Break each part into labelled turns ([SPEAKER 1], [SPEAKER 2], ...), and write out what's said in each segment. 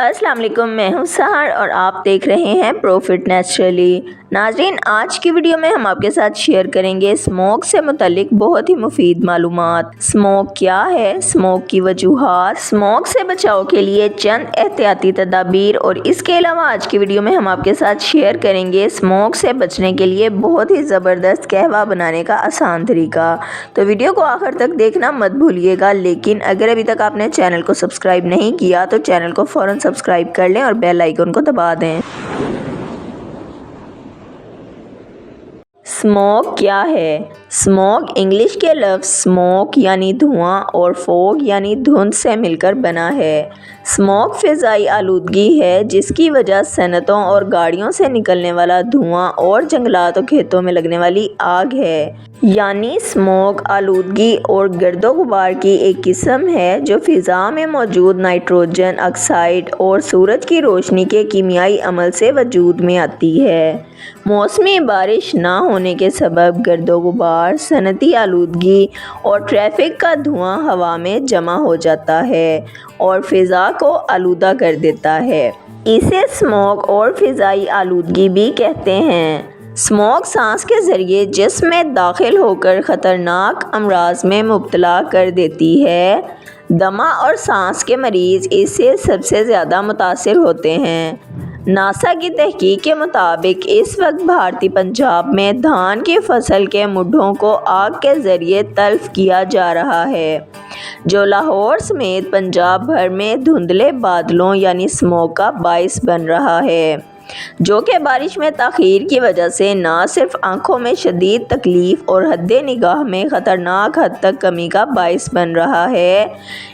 [SPEAKER 1] السلام علیکم، میں ہوں سحر اور آپ دیکھ رہے ہیں پروفٹ نیچرلی۔ ناظرین، آج کی ویڈیو میں ہم آپ کے ساتھ شیئر کریں گے اسموک سے متعلق بہت ہی مفید معلومات۔ اسموک کیا ہے، اسموک کی وجوہات، اسموک سے بچاؤ کے لیے چند احتیاطی تدابیر، اور اس کے علاوہ آج کی ویڈیو میں ہم آپ کے ساتھ شیئر کریں گے اسموک سے بچنے کے لیے بہت ہی زبردست قہوہ بنانے کا آسان طریقہ۔ تو ویڈیو کو آخر تک دیکھنا مت بھولیے گا، لیکن اگر ابھی تک آپ نے چینل کو سبسکرائب نہیں کیا تو چینل کو فوراً سبسکرائب کر لیں اور بیل آئیکن کو دبا دیں۔ اسموک کیا ہے؟ اسموک انگلش کے لفظ اسموک یعنی دھواں اور فوگ یعنی دھند سے مل کر بنا ہے۔ اسموک فضائی آلودگی ہے جس کی وجہ صنعتوں اور گاڑیوں سے نکلنے والا دھواں اور جنگلات و کھیتوں میں لگنے والی آگ ہے۔ یعنی اسموک آلودگی اور گرد و غبار کی ایک قسم ہے جو فضا میں موجود نائٹروجن آکسائیڈ اور سورج کی روشنی کے کیمیائی عمل سے وجود میں آتی ہے۔ موسمی بارش نہ ہونے کے سبب گرد و غبار، صنعتی آلودگی اور ٹریفک کا دھواں ہوا میں جمع ہو جاتا ہے اور فضا کو آلودہ کر دیتا ہے۔ اسے اسموک اور فضائی آلودگی بھی کہتے ہیں۔ اسموک سانس کے ذریعے جسم میں داخل ہو کر خطرناک امراض میں مبتلا کر دیتی ہے۔ دمہ اور سانس کے مریض اس سے سب سے زیادہ متاثر ہوتے ہیں۔ ناسا کی تحقیق کے مطابق اس وقت بھارتی پنجاب میں دھان کی فصل کے مڈھوں کو آگ کے ذریعے تلف کیا جا رہا ہے، جو لاہور سمیت پنجاب بھر میں دھندلے بادلوں یعنی اسموک کا باعث بن رہا ہے، جو کہ بارش میں تاخیر کی وجہ سے نہ صرف آنکھوں میں شدید تکلیف اور حد نگاہ میں خطرناک حد تک کمی کا باعث بن رہا ہے،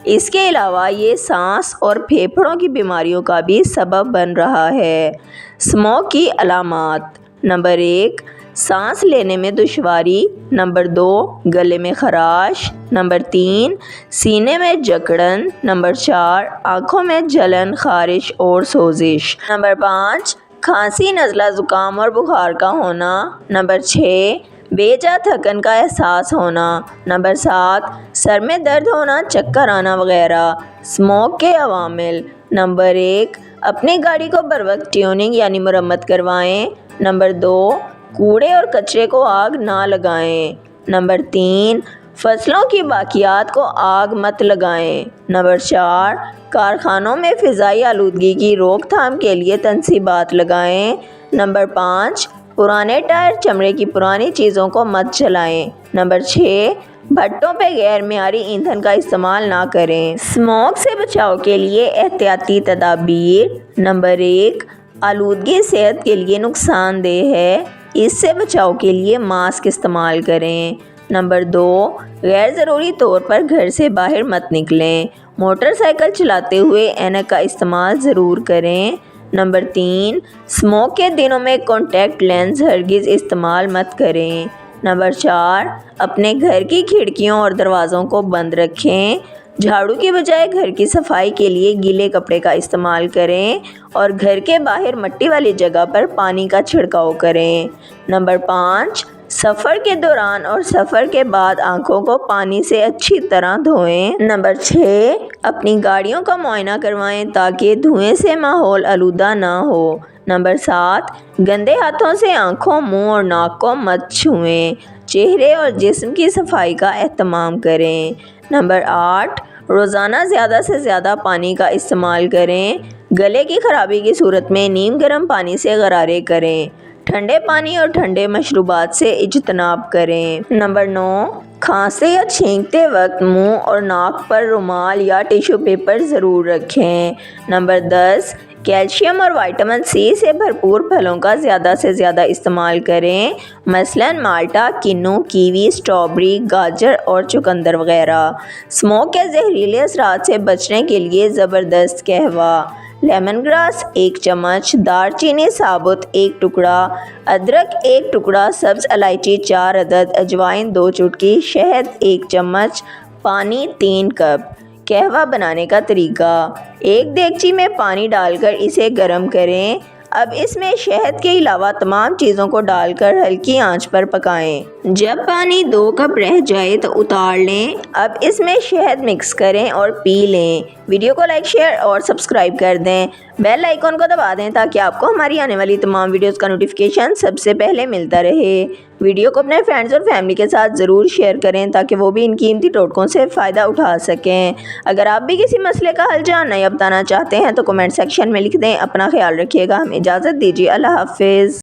[SPEAKER 1] اس کے علاوہ یہ سانس اور پھیپھڑوں کی بیماریوں کا بھی سبب بن رہا ہے۔ اسموک کی علامات: نمبر 1، سانس لینے میں دشواری، نمبر 2، گلے میں خراش، نمبر 3، سینے میں جکڑن، نمبر 4، آنکھوں میں جلن، خارش اور سوزش، نمبر 5، کھانسی، نزلہ، زکام اور بخار کا ہونا، نمبر 6، بے جا تھکن کا احساس ہونا، نمبر 7، سر میں درد ہونا، چکر آنا وغیرہ۔ اسموک کے عوامل: نمبر 1، اپنی گاڑی کو بروقت ٹیوننگ یعنی مرمت کروائیں، نمبر 2، کوڑے اور کچرے کو آگ نہ لگائیں، نمبر 3، فصلوں کی باقیات کو آگ مت لگائیں، نمبر 4، کارخانوں میں فضائی آلودگی کی روک تھام کے لیے تنصیبات لگائیں، نمبر 5، پرانے ٹائر، چمڑے کی پرانی چیزوں کو مت جلائیں، نمبر 6، بھٹوں پہ غیر معیاری ایندھن کا استعمال نہ کریں۔ اسموک سے بچاؤ کے لیے احتیاطی تدابیر: نمبر 1، آلودگی صحت کے لیے نقصان دہ ہے، اس سے بچاؤ کے لیے ماسک استعمال کریں۔ نمبر 2، غیر ضروری طور پر گھر سے باہر مت نکلیں، موٹر سائیکل چلاتے ہوئے اینک کا استعمال ضرور کریں۔ نمبر 3، اسموک کے دنوں میں کانٹیکٹ لینس ہرگز استعمال مت کریں۔ نمبر 4، اپنے گھر کی کھڑکیوں اور دروازوں کو بند رکھیں، جھاڑو کی بجائے گھر کی صفائی کے لیے گیلے کپڑے کا استعمال کریں اور گھر کے باہر مٹی والی جگہ پر پانی کا چھڑکاؤ کریں۔ نمبر 5، سفر کے دوران اور سفر کے بعد آنکھوں کو پانی سے اچھی طرح دھوئیں۔ نمبر 6، اپنی گاڑیوں کا معائنہ کروائیں تاکہ دھوئیں سے ماحول آلودہ نہ ہو۔ نمبر 7، گندے ہاتھوں سے آنکھوں، منہ اور ناک کو مت چھوئیں، چہرے اور جسم کی صفائی کا اہتمام کریں۔ نمبر 8، روزانہ زیادہ سے زیادہ پانی کا استعمال کریں، گلے کی خرابی کی صورت میں نیم گرم پانی سے غرارے کریں، ٹھنڈے پانی اور ٹھنڈے مشروبات سے اجتناب کریں۔ نمبر 9، کھانستے یا چھینکتے وقت منہ اور ناک پر رومال یا ٹیشو پیپر ضرور رکھیں۔ نمبر 10، کیلشیم اور وٹامن سی سے بھرپور پھلوں کا زیادہ سے زیادہ استعمال کریں، مثلاً مالٹا، کنو، کیوی، اسٹرابیری، گاجر اور چقندر وغیرہ۔ اسموک کے زہریلے اثرات سے بچنے کے لیے زبردست قہوہ: لیمن گراس 1 چمچ، دار چینی ثابت 1 ٹکڑا، ادرک 1 ٹکڑا، سبز الائچی 4 عدد، اجوائن 2 چٹکی، شہد 1 چمچ، پانی 3 کپ۔ قہوہ بنانے کا طریقہ: ایک دیگچی میں پانی ڈال کر اسے گرم کریں، اب اس میں شہد کے علاوہ تمام چیزوں کو ڈال کر ہلکی آنچ پر پکائیں۔ جب پانی 2 کپ رہ جائے تو اتار لیں۔ اب اس میں شہد مکس کریں اور پی لیں۔ ویڈیو کو لائک، شیئر اور سبسکرائب کر دیں۔ بیل آئیکن کو دبا دیں تاکہ آپ کو ہماری آنے والی تمام ویڈیوز کا نوٹیفیکیشن سب سے پہلے ملتا رہے۔ ویڈیو کو اپنے فرینڈز اور فیملی کے ساتھ ضرور شیئر کریں تاکہ وہ بھی ان قیمتی ٹوٹکوں سے فائدہ اٹھا سکیں۔ اگر آپ بھی کسی مسئلے کا حل جاننا یا بتانا چاہتے ہیں تو کمنٹ سیکشن میں لکھ دیں۔ اپنا خیال رکھیے گا۔ ہمیں اجازت دیجیے۔ اللہ حافظ۔